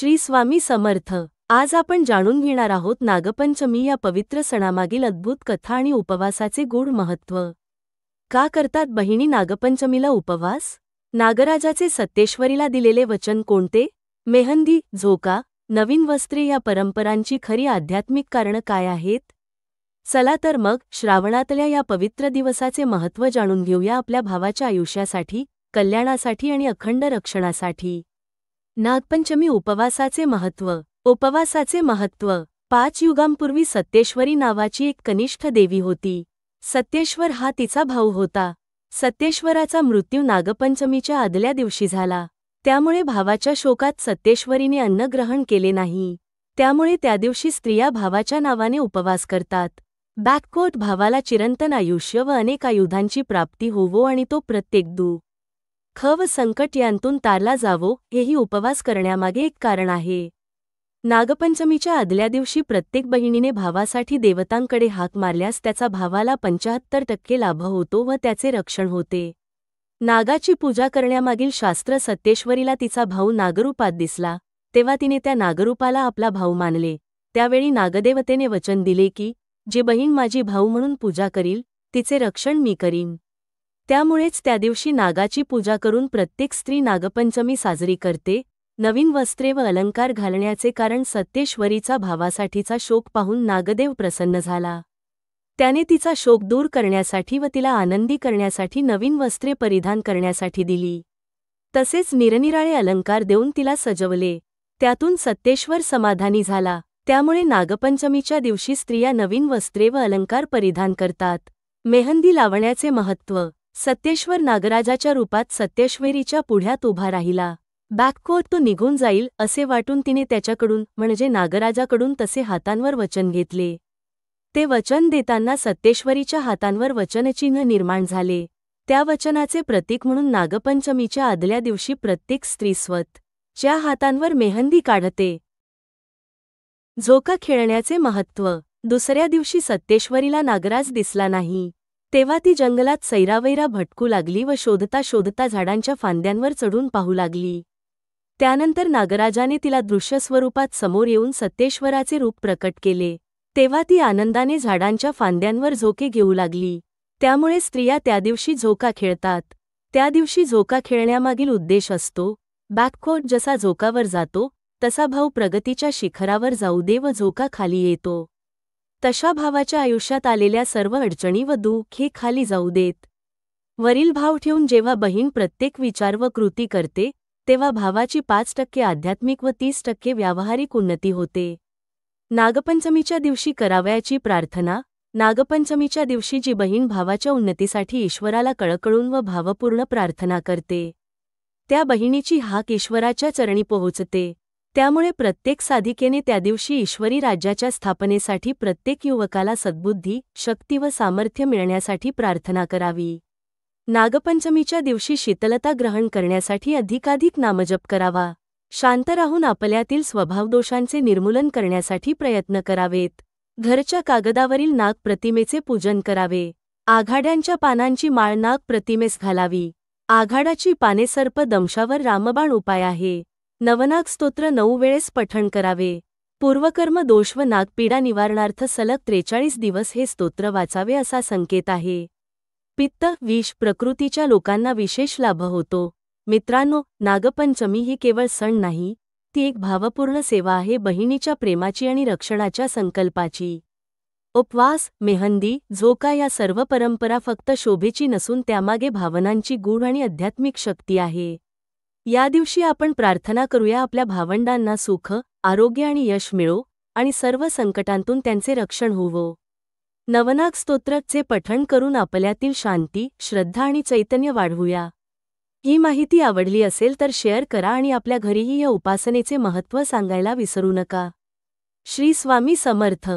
श्री स्वामी समर्थ। आज आपण जाणून घेणार आहोत नागपंचमी या पवित्र सणामागील अद्भुत कथा आणि उपवासाचे गूढ महत्त्व। का करतात बहिणी नागपंचमीला उपवास? नागराजाचे सत्तेश्वरीला दिलेले वचन कोणते? मेहंदी, झोका, नवीन वस्त्रे या परंपरांची खरी आध्यात्मिक कारणं काय आहेत? चला तर मग श्रावणातल्या या पवित्र दिवसाचे महत्त्व जाणून घेऊया आपल्या भावाच्या आयुष्यासाठी, कल्याणासाठी आणि अखंड रक्षणासाठी। नागपंचमी उपवासाचे महत्त्व। उपवासाचे महत्त्व। 5 युगांपूर्वी सत्तेश्वरी नावाची एक कनिष्ठ देवी होती। सत्तेश्वर हा तिचा भाऊ होता। सत्तेश्वराचा मृत्यू नागपंचमीच्या आदल्या दिवशी झाला। त्यामुळे भावाच्या शोकात सत्तेश्वरीने अन्न ग्रहण केले नाही। त्यामुळे त्या दिवशी स्त्रिया भावाच्या नावाने उपवास करतात। भावाला चिरंतन आयुष्य व अनेक आयुधांची प्राप्ती होवो आणि तो प्रत्येक दुःख व संकट यांतून तारला जावो, हेही उपवास करण्यामागे एक कारण आहे। नागपंचमीच्या आदल्या दिवशी प्रत्येक बहिणीने भावासाठी देवतांकडे हाक मारल्यास त्याचा भावाला 75% लाभ होतो व त्याचे रक्षण होते। नागाची पूजा करण्यामागील शास्त्र। सत्तेश्वरीला तिचा भाऊ नागरूपात दिसला, तेव्हा तिने त्या नागरूपाला आपला भाऊ मानले। त्यावेळी नागदेवतेने वचन दिले की जी बहीण माझी भाऊ म्हणून पूजा करील, तिचे रक्षण मी करीन। त्यामुळेच त्या दिवशी नागाची पूजा करून प्रत्येक स्त्री नागपंचमी साजरी करते। नवीन वस्त्रे व अलंकार घालण्याचे कारण सत्तेश्वरीचा भावासाठीचा शोक पाहून नागदेव प्रसन्न झाला। त्याने तिचा शोक दूर करण्यासाठी व तिला आनंदी करण्यासाठी नवीन वस्त्रे परिधान करण्यासाठी दिली। तसेच निरनिराळे अलंकार देऊन तिला सजवले। त्यातून सत्तेश्वर समाधानी झाला। त्यामुळे नागपंचमीच्या दिवशी स्त्रिया नवीन वस्त्रे व अलंकार परिधान करतात। मेहंदी लावण्याचे महत्त्व। सत्तेश्वर नागराजाच्या रूपात सत्तेश्वरीच्या पुढ्यात उभा राहिला। तो निघून जाईल असे वाटून तिने त्याच्याकडून म्हणजे नागराजाकडून तसे हातांवर वचन घेतले। ते वचन देताना सत्तेश्वरीच्या हातांवर वचनचिन्ह निर्माण झाले। त्या वचनाचे प्रतीक म्हणून नागपंचमीच्या आदल्या दिवशी प्रत्येक स्त्री स्वतःच्या हातांवर मेहंदी काढते। झोका खेळण्याचे महत्त्व। दुसऱ्या दिवशी सत्तेश्वरीला नागराज दिसला नाही। तेव्हा ती जंगलात सैरावैरा भटकू लागली व शोधता शोधता झाडांच्या फांद्यांवर चढून पाहू लागली। त्यानंतर नागराजाने तिला दृश्य स्वरूपात समोर येऊन सत्तेश्वराचे रूप प्रकट केले। तेव्हा ती आनंदाने झाडांच्या फांद्यांवर झोके घेऊ लागली। त्यामुळे स्त्रिया त्या दिवशी झोका खेळतात। त्या दिवशी झोका खेळण्यामागील उद्देश असतो जसा झोकावर जातो तसा भाऊ प्रगतीच्या शिखरावर जाऊ दे व झोका खाली येतो तशा भावाच्या आयुष्यात आलेल्या सर्व अडचणी व दुःख हे खाली जाऊ देत। वरील भाव ठेवून जेव्हा बहीण प्रत्येक विचार व कृती करते तेव्हा भावाची 5% आध्यात्मिक व 30% व्यावहारिक उन्नती होते। नागपंचमीच्या दिवशी करावयाची प्रार्थना। नागपंचमीच्या दिवशी जी बहीण भावाच्या उन्नतीसाठी ईश्वराला कळकळून व भावपूर्ण प्रार्थना करते त्या बहिणीची हाक ईश्वराच्या चरणी पोहोचते। त्यामुळे प्रत्येक साधिकेने त्या दिवशी ईश्वरी राज्याच्या स्थापनेसाठी प्रत्येक युवकाला सद्बुद्धी, शक्ती व सामर्थ्य मिळण्यासाठी प्रार्थना करावी। नागपंचमीच्या दिवशी शीतलता ग्रहण करण्यासाठी अधिकाधिक नामजप करावा। शांत राहून आपल्यातील स्वभावदोषांचे निर्मूलन करण्यासाठी प्रयत्न करावेत। घरच्या कागदावरील नाग प्रतिमेचे पूजन करावे। आघाड्यांच्या पानांची माळ नाग प्रतिमेस घालावी। आघाडाची पाने सर्प दंशावर रामबाण उपाय आहे। नवनाग स्तोत्र 9 वेळेस पठण करावे। पूर्वकर्म दोष व नागपीडा निवारणार्थ सलग 43 दिवस हे स्तोत्र वाचावे असा संकेत आहे। पित्त, विष, प्रकृतीच्या लोकांना विशेष लाभ होतो। मित्रांनो, नागपंचमी ही केवळ सण नाही, ती एक भावपूर्ण सेवा आहे बहिणीच्या प्रेमाची आणि रक्षणाच्या संकल्पाची। उपवास, मेहंदी, झोका या सर्व परंपरा फक्त शोभेची नसून त्यामागे भावनांची गूढ आणि आध्यात्मिक शक्ती आहे। या दिवशी आपण प्रार्थना करूया आपल्या भावंडांना सुख, आरोग्य आणि यश मिळो आणि सर्व संकटांतून त्यांचे रक्षण होवो। नवनाग स्तोत्रचे पठण करून आपल्यातील शांती, श्रद्धा आणि चैतन्य वाढवूया। ही माहिती आवडली असेल तर शेअर करा आणि आपल्या घरीही या उपासनेचे महत्त्व सांगायला विसरू नका। श्री स्वामी समर्थ।